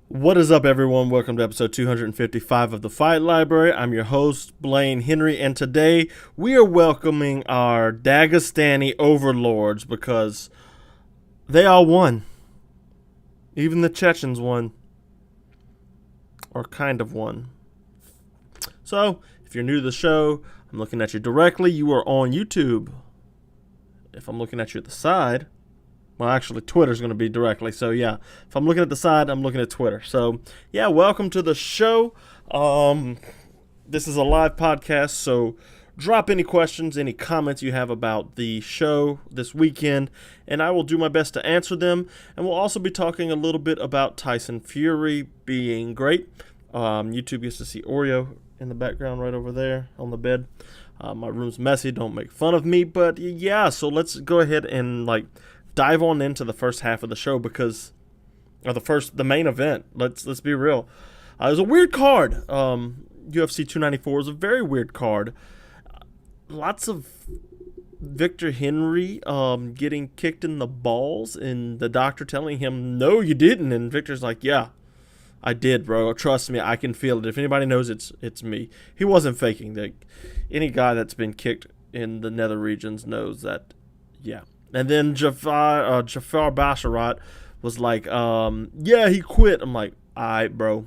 What is up, everyone? Welcome to episode 255 of the Fight Library. I'm your host, Blaine Henry, and today we are welcoming our Dagestani overlords because they all won. Even the Chechens won. Or kind of won. So, if you're new to the show, I'm looking at you directly. You are on YouTube. If I'm looking at you at the side... Well, actually, Twitter's going to be directly. So, yeah, if I'm looking at the side, I'm looking at Twitter. So, yeah, welcome to the show. This is a live podcast, so drop any questions, any comments you have about the show this weekend, and I will do my best to answer them. And we'll also be talking a little bit about Tyson Fury being great. YouTube gets to see Oreo in the background right over there on the bed. My room's messy. Don't make fun of me. But, yeah, so let's go ahead and, dive on into the first half of the show because the main event. Let's be real. It was a weird card. UFC 294 is a very weird card. Lots of Victor Henry getting kicked in the balls and the doctor telling him, no, you didn't. And Victor's like, yeah, I did, bro. Trust me, I can feel it. If anybody knows, it's me. He wasn't faking. Any guy that's been kicked in the nether regions knows that, yeah. And then Jafar Basharat was like, yeah, he quit. I'm like, all right, bro.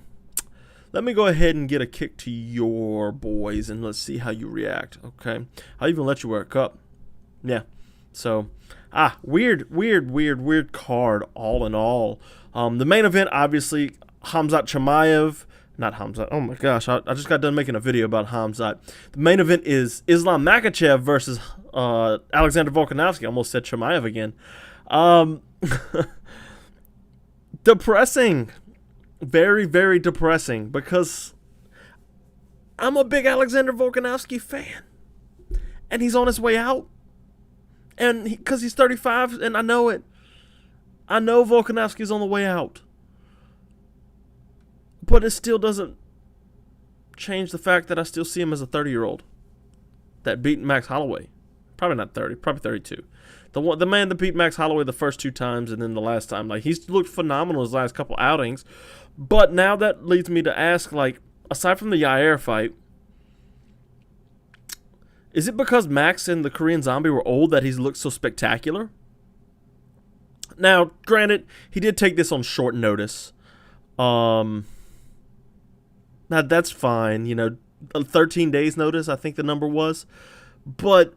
Let me go ahead and get a kick to your boys, and let's see how you react, okay? I'll even let you wear a cup. Yeah. So, weird card all in all. The main event, obviously, Khamzat Chimaev. Not Khamzat. Oh, my gosh. I just got done making a video about Khamzat. The main event is Islam Makhachev versus Alexander Volkanovski. I almost said Chimaev again. Depressing. Very, very depressing because I'm a big Alexander Volkanovski fan. And he's on his way out. And because he's 35, and I know it. I know Volkanovski's on the way out. But it still doesn't change the fact that I still see him as a 30-year-old that beat Max Holloway. Probably not 30, probably 32. The man that beat Max Holloway the first two times and then the last time. He's looked phenomenal his last couple outings. But now that leads me to ask, aside from the Yair fight, is it because Max and the Korean Zombie were old that he's looked so spectacular? Now, granted, he did take this on short notice. Now, that's fine, 13 days notice, I think the number was. But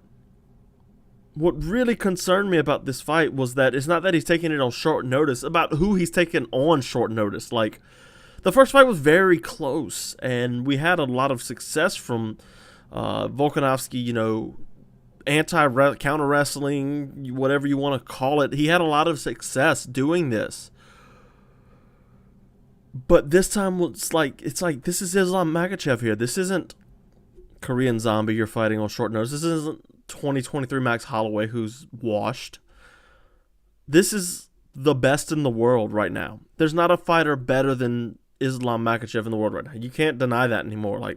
what really concerned me about this fight was that it's not that he's taking it on short notice, about who he's taking on short notice. The first fight was very close, and we had a lot of success from Volkanovski, counter wrestling, whatever you want to call it. He had a lot of success doing this. But this time, it's like this is Islam Makhachev here. This isn't Korean Zombie you're fighting on short notice. This isn't 2023 Max Holloway who's washed. This is the best in the world right now. There's not a fighter better than Islam Makhachev in the world right now. You can't deny that anymore.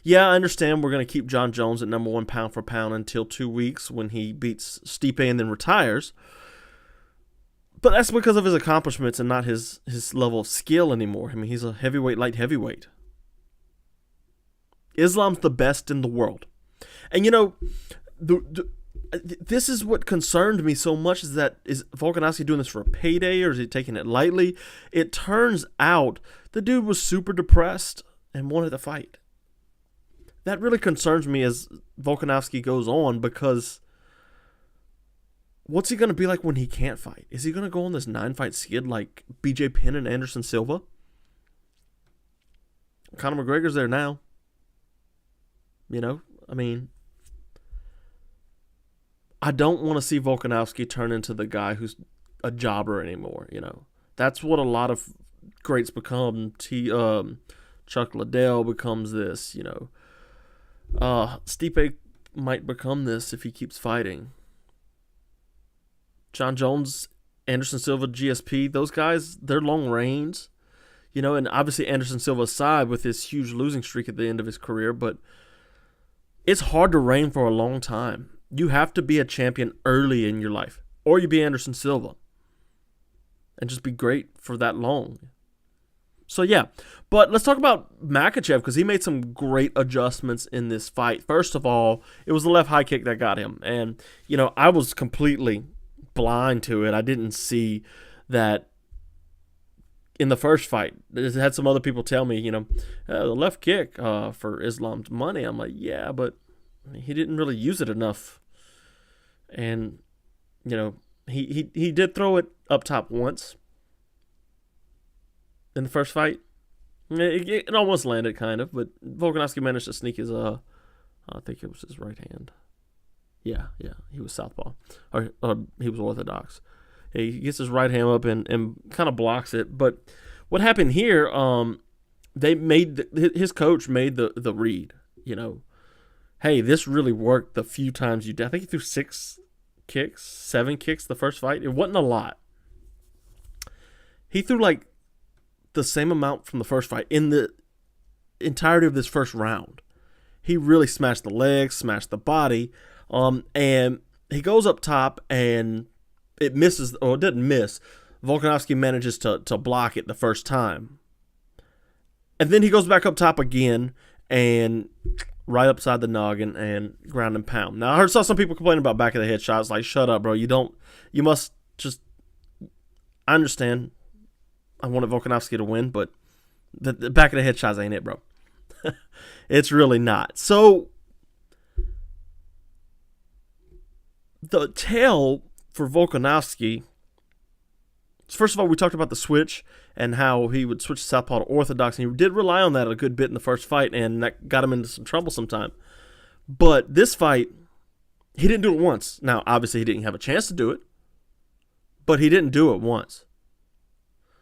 Yeah, I understand we're going to keep John Jones at number one pound for pound until 2 weeks when he beats Stipe and then retires. But that's because of his accomplishments and not his level of skill anymore. I mean, he's a heavyweight, light heavyweight. Islam's the best in the world. And, this is what concerned me so much is Volkanovski doing this for a payday or is he taking it lightly? It turns out the dude was super depressed and wanted to fight. That really concerns me as Volkanovski goes on because... what's he going to be like when he can't fight? Is he going to go on this 9-fight skid like BJ Penn and Anderson Silva? Conor McGregor's there now. I don't want to see Volkanovski turn into the guy who's a jobber anymore, That's what a lot of greats become. Chuck Liddell becomes this, Stipe might become this if he keeps fighting. John Jones, Anderson Silva, GSP, those guys, they're long reigns, and obviously Anderson Silva aside with his huge losing streak at the end of his career, but it's hard to reign for a long time. You have to be a champion early in your life, or you be Anderson Silva. and just be great for that long. So yeah, but let's talk about Makhachev because he made some great adjustments in this fight. First of all, it was the left high kick that got him, and I was completely blind to it. I didn't see that in the first fight. I had some other people tell me, the left kick for Islam's money. I'm like, yeah, but he didn't really use it enough, and he did throw it up top once. In the first fight, it almost landed kind of, but Volkanovski managed to sneak his, I think it was his right hand. Yeah, he was southpaw, or he was orthodox. He gets his right hand up and kind of blocks it. But what happened here? His coach made the read. Hey, this really worked the few times you did. I think he threw 7 kicks the first fight. It wasn't a lot. He threw like the same amount from the first fight in the entirety of this first round. He really smashed the legs, smashed the body, and he goes up top and it misses, or it didn't miss. Volkanovski manages to block it the first time. And then he goes back up top again and right upside the noggin and ground and pound. Now, I saw some people complaining about back of the head shots. Like, shut up, bro. You must just, I understand. I wanted Volkanovski to win, but the back of the head shots ain't it, bro. It's really not. So, the tell for Volkanovski, first of all, we talked about the switch and how he would switch to southpaw to orthodox, and he did rely on that a good bit in the first fight, and that got him into some trouble sometime. But this fight, he didn't do it once. Now, obviously, he didn't have a chance to do it, but he didn't do it once.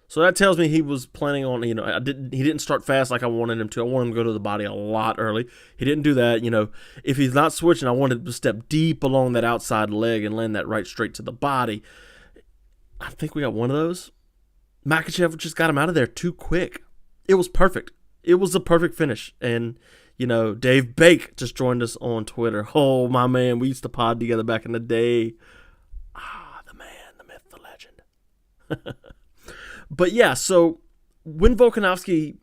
So that tells me he was planning on, he didn't start fast like I wanted him to. I wanted him to go to the body a lot early. He didn't do that. If he's not switching, I wanted him to step deep along that outside leg and land that right straight to the body. I think we got one of those. Makhachev just got him out of there too quick. It was perfect. It was a perfect finish. And, Dave Bake just joined us on Twitter. Oh, my man, we used to pod together back in the day. The man, the myth, the legend. But yeah, so when Makhachev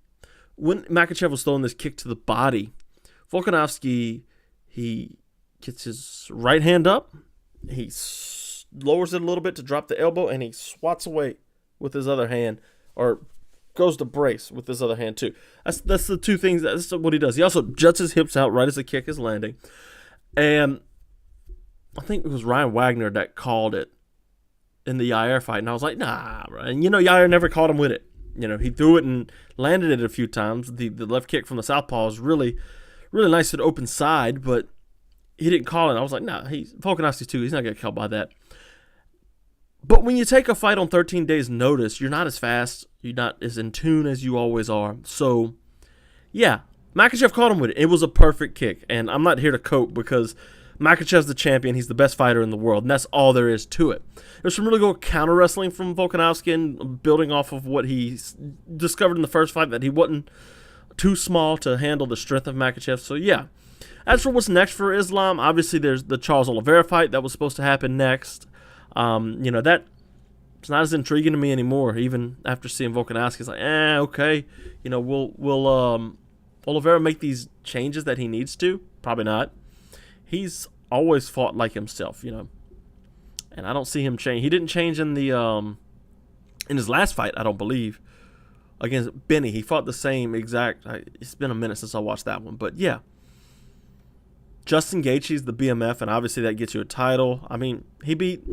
was throwing this kick to the body, Volkanovski, he gets his right hand up, he lowers it a little bit to drop the elbow, and he swats away with his other hand, or goes to brace with his other hand too. That's the two things. That's what he does. He also juts his hips out right as the kick is landing, and I think it was Ryan Wagner that called it in the Yair fight, and I was like, nah, bro. And Yair never caught him with it. He threw it and landed it a few times. The left kick from the southpaw is really, really nice to the open side, but he didn't call it. I was like, nah, Volkanovski too. He's not gonna get killed by that. But when you take a fight on 13 days' notice, you're not as fast, you're not as in tune as you always are. So, yeah, Makhachev caught him with it. It was a perfect kick, and I'm not here to cope because Makhachev's the champion. He's the best fighter in the world, and that's all there is to it. There's some really good counter wrestling from Volkanovski and building off of what he discovered in the first fight, that he wasn't too small to handle the strength of Makhachev. So, yeah. As for what's next for Islam, obviously there's the Charles Oliveira fight that was supposed to happen next. That it's not as intriguing to me anymore, even after seeing Volkanovski. It's like, okay. Will Oliveira make these changes that he needs to? Probably not. He's always fought like himself, and I don't see him change. He didn't change in his last fight, I don't believe, against Benny. He fought the same exact. It's been a minute since I watched that one, but yeah. Justin Gaethje's the BMF, and obviously that gets you a title. I mean, he beat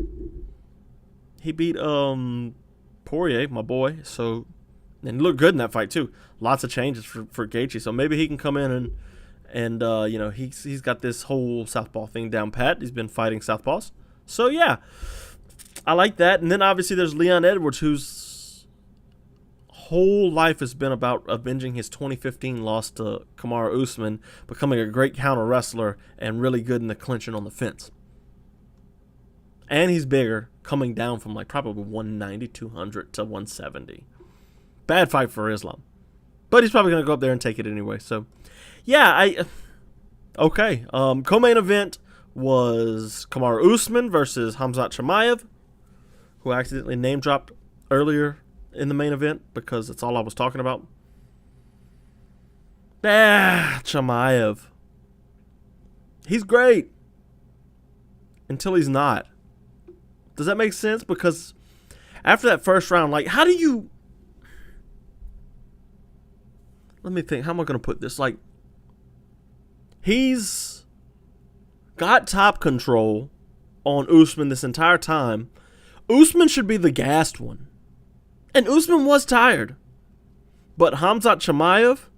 Poirier, my boy. So, and he looked good in that fight too. Lots of changes for Gaethje, so maybe he can come in and he's got this whole southpaw thing down pat. He's been fighting southpaws. So, yeah, I like that. And then, obviously, there's Leon Edwards, whose whole life has been about avenging his 2015 loss to Kamaru Usman, becoming a great counter wrestler and really good in the clinch and on the fence. And he's bigger, coming down from probably 190, 200 to 170. Bad fight for Islam. But he's probably going to go up there and take it anyway. So, yeah, okay. Co-main event was Kamaru Usman versus Khamzat Chimaev, who I accidentally name-dropped earlier in the main event because that's all I was talking about. Chimaev. He's great until he's not. Does that make sense? Because after that first round, like, how do you... Let me think. How am I going to put this? Like, he's got top control on Usman this entire time. Usman should be the gassed one. And Usman was tired. But Khamzat Chimaev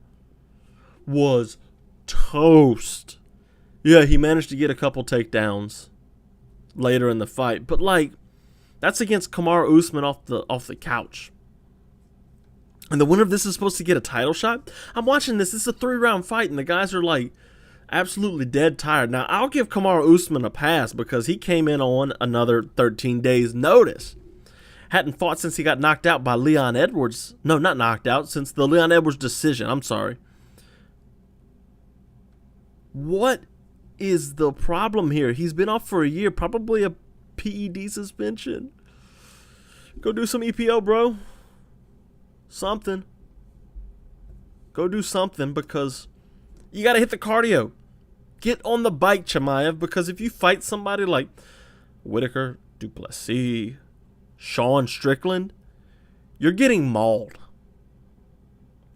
was toast. Yeah, he managed to get a couple takedowns later in the fight, but like, that's against Kamaru Usman off the couch. And the winner of this is supposed to get a title shot. I'm watching this. This is a 3-round fight, and the guys are like absolutely dead tired. Now, I'll give Kamaru Usman a pass because he came in on another 13 days notice. Hadn't fought since he got knocked out by Leon Edwards. No, not knocked out, since the Leon Edwards decision. I'm sorry. What is the problem here? He's been off for a year, probably a PED suspension. Go do some EPO, bro. Something. Go do something, because you got to hit the cardio. Get on the bike, Chimaev, because if you fight somebody like Whitaker, Duplessis, Sean Strickland, you're getting mauled.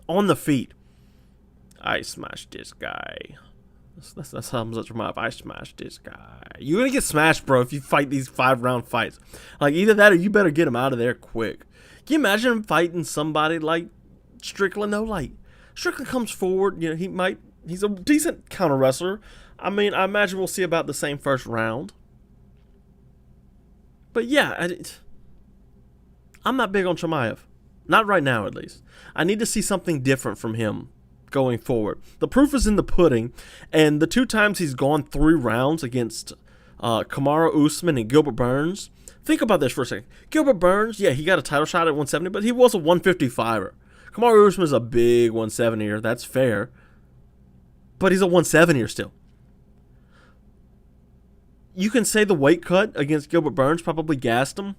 On the feet. I smashed this guy. That's how much I smashed this guy. You're going to get smashed, bro, if you fight these 5-round fights. Like, either that or you better get him out of there quick. Can you imagine him fighting somebody like Strickland, though? Like, Strickland comes forward, you know, he's a decent counter wrestler. I mean, I imagine we'll see about the same first round. But yeah, I'm not big on Chimaev. Not right now, at least. I need to see something different from him going forward. The proof is in the pudding, and the 2 times he's gone 3 rounds against Kamaru Usman and Gilbert Burns. Think about this for a second. Gilbert Burns, yeah, he got a title shot at 170, but he was a 155er. Kamaru Usman is a big 170er. That's fair. But he's a 170er still. You can say the weight cut against Gilbert Burns probably gassed him.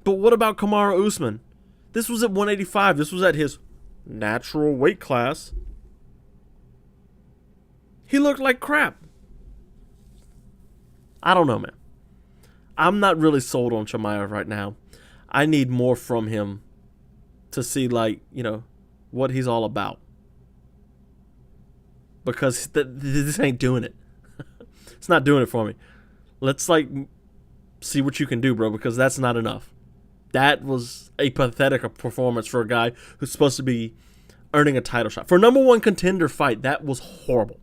But what about Kamaru Usman? This was at 185. This was at his natural weight class. He looked like crap. I don't know, man. I'm not really sold on Chimaev right now. I need more from him to see, like, you know, what he's all about. Because this ain't doing it. It's not doing it for me. Let's, like, see what you can do, bro, because that's not enough. That was a pathetic performance for a guy who's supposed to be earning a title shot. For a number 1 contender fight, that was horrible.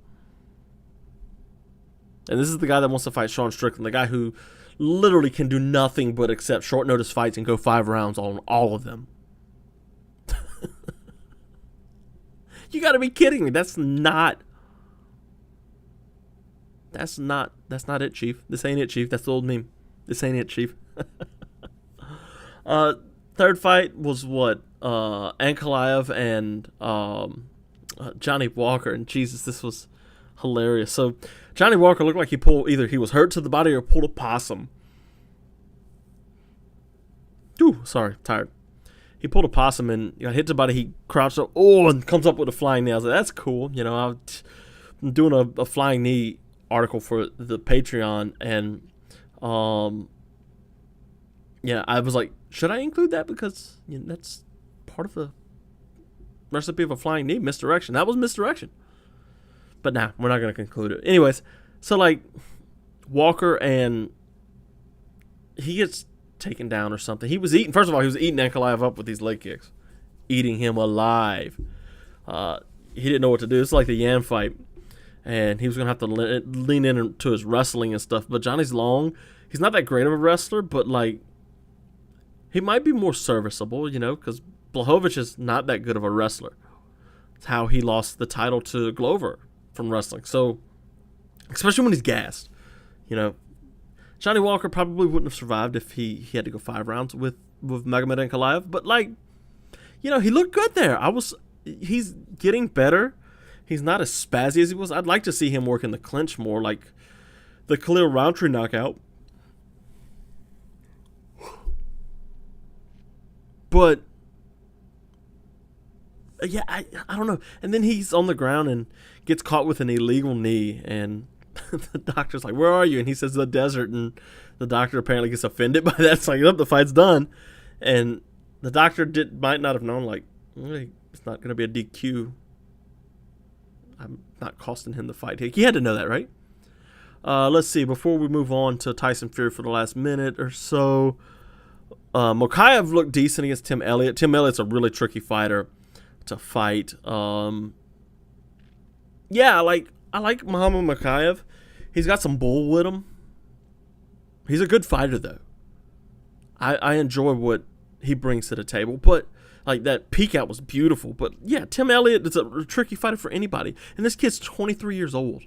And this is the guy that wants to fight Sean Strickland, the guy who literally can do nothing but accept short notice fights and go 5 rounds on all of them. You got to be kidding me. That's not it, Chief. This ain't it, Chief. That's the old meme. This ain't it, Chief. Third fight was what? Ankalaev and Johnny Walker. And Jesus, this was hilarious. So Johnny Walker looked like either he was hurt to the body or pulled a possum. Ooh, sorry, tired. He pulled a possum and got hit to the body. He crouched up, and comes up with a flying knee. I was like, that's cool. You know, I'm doing a flying knee article for the Patreon, and yeah, I was like, should I include that? Because, you know, that's part of the recipe of a flying knee, misdirection. That was misdirection. But nah, we're not going to conclude it. Anyways, so, like, Walker, and he gets taken down or something. He was eating Ankalaev up with these leg kicks. Eating him alive. He didn't know what to do. It's like the Yan fight. And he was going to have to lean into his wrestling and stuff. But Johnny's long. He's not that great of a wrestler, but, like, he might be more serviceable, you know, because Blachowicz is not that good of a wrestler. It's how he lost the title to Glover from wrestling. So, especially when he's gassed, you know. Johnny Walker probably wouldn't have survived if he had to go 5 rounds with Magomed Ankalaev. But, like, you know, he looked good there. He's getting better. He's not as spazzy as he was. I'd like to see him work in the clinch more, like the Khalil Roundtree knockout. But yeah, I don't know. And then he's on the ground and gets caught with an illegal knee, and the doctor's like, "Where are you?" And he says, "The desert." And the doctor apparently gets offended by that. It's like, "Nope, the fight's done." And the doctor might not have known, like, it's not going to be a DQ. I'm not costing him the fight. He had to know that, right? Let's see. Before we move on to Tyson Fury for the last minute or so, Makhachev looked decent against Tim Elliott. Tim Elliott's a really tricky fighter to fight. Yeah, I like Muhammad Makhachev. He's got some bull with him. He's a good fighter, though. I enjoy what he brings to the table. But, like, that peek out was beautiful. But, yeah, Tim Elliott is a tricky fighter for anybody. And this kid's 23 years old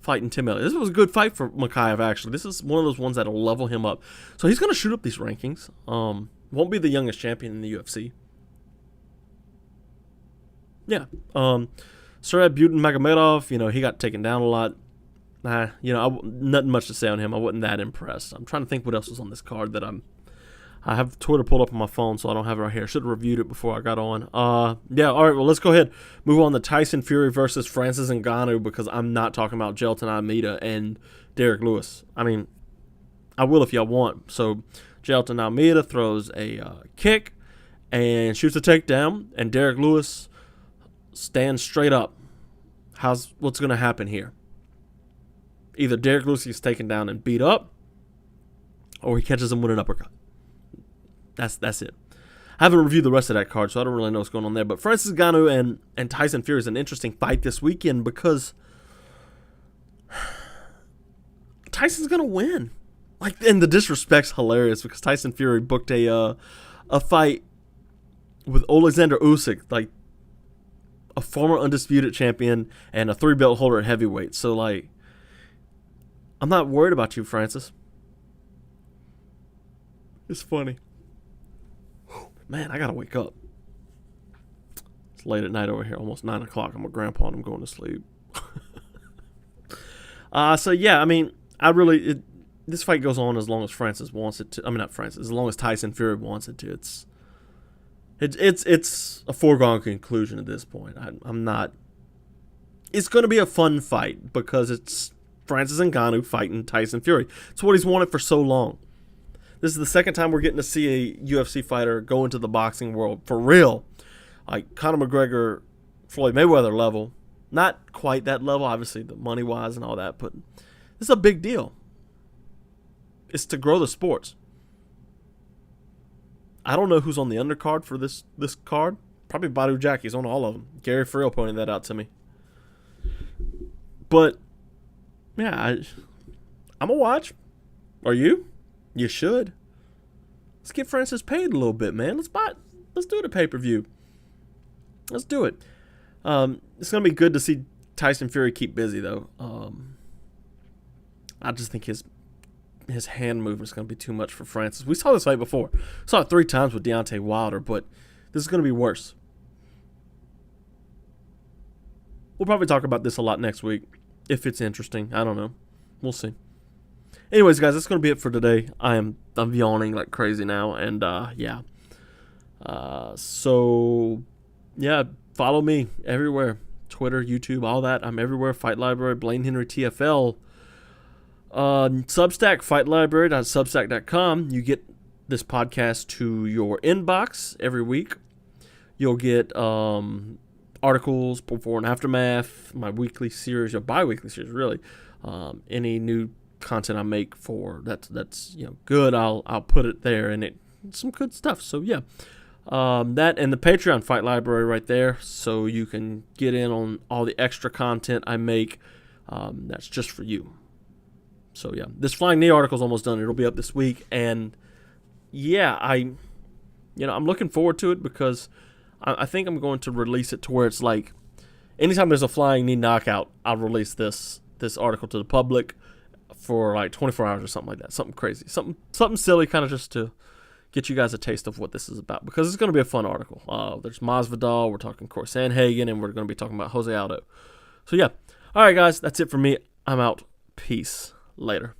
fighting Tim Elliott. This was a good fight for Makhachev, actually. This is one of those ones that will level him up. So he's going to shoot up these rankings. Won't be the youngest champion in the UFC. Yeah. Surat Magomedov, he got taken down a lot. Nothing much to say on him. I wasn't that impressed. I'm trying to think what else was on this card that I have Twitter pulled up on my phone, so I don't have it right here. Should have reviewed it before I got on. Yeah, all right, well, let's go ahead. Move on to Tyson Fury versus Francis Ngannou, because I'm not talking about Jailton Almeida and Derek Lewis. I mean, I will if y'all want. So, Jailton Almeida throws a kick and shoots a takedown, and Derek Lewis stands straight up. What's going to happen here? Either Derek Lewis gets taken down and beat up, or he catches him with an uppercut. That's it. I haven't reviewed the rest of that card, so I don't really know what's going on there. But Francis Ngannou and Tyson Fury is an interesting fight this weekend because Tyson's going to win. And the disrespect's hilarious because Tyson Fury booked a fight with Alexander Usyk, like a former undisputed champion and a 3-belt holder at heavyweight. So, I'm not worried about you, Francis. It's funny. Man, I gotta wake up. It's late at night over here, almost 9 o'clock. I'm a grandpa and I'm going to sleep. So yeah, I mean, this fight goes on as long as Francis wants it to. I mean, not Francis, as long as Tyson Fury wants it to. It's a foregone conclusion at this point. I'm not. It's going to be a fun fight because it's Francis Ngannou fighting Tyson Fury. It's what he's wanted for so long. This is the second time we're getting to see a UFC fighter go into the boxing world for real. Like Conor McGregor, Floyd Mayweather level. Not quite that level, obviously, the money-wise and all that, but this is a big deal. It's to grow the sports. I don't know who's on the undercard for this card. Probably Badu Jackie's on all of them. Gary Friel pointed that out to me. But, yeah, I'm going to watch. Are you? You should. Let's get Francis paid a little bit, man. Let's do the pay-per-view. Let's do it. It's going to be good to see Tyson Fury keep busy, though. I just think his hand movement is going to be too much for Francis. We saw this fight before. Saw it 3 times with Deontay Wilder, but this is going to be worse. We'll probably talk about this a lot next week, if it's interesting. I don't know. We'll see. Anyways, guys, that's going to be it for today. I'm yawning like crazy now, and yeah. So, yeah, follow me everywhere. Twitter, YouTube, all that. I'm everywhere. Fight Library, Blaine Henry TFL. Substack, fightlibrary.substack.com. You get this podcast to your inbox every week. You'll get articles, before and aftermath, my weekly series, or bi-weekly series, really. Any new content I make for that's good, I'll put it there, and it's some good stuff. So yeah, that and the Patreon Fight Library right there, so you can get in on all the extra content I make. That's just for you. So yeah, this Flying Knee article is almost done. It'll be up this week, and yeah, I'm looking forward to it because I think I'm going to release it to where it's like anytime there's a Flying Knee knockout, I'll release this article to the public for like 24 hours or something like that. Something crazy. Something silly, kind of just to get you guys a taste of what this is about, because it's going to be a fun article. There's Masvidal, we're talking Corey Sandhagen, and we're going to be talking about Jose Aldo. So yeah. All right, guys, that's it for me. I'm out. Peace. Later.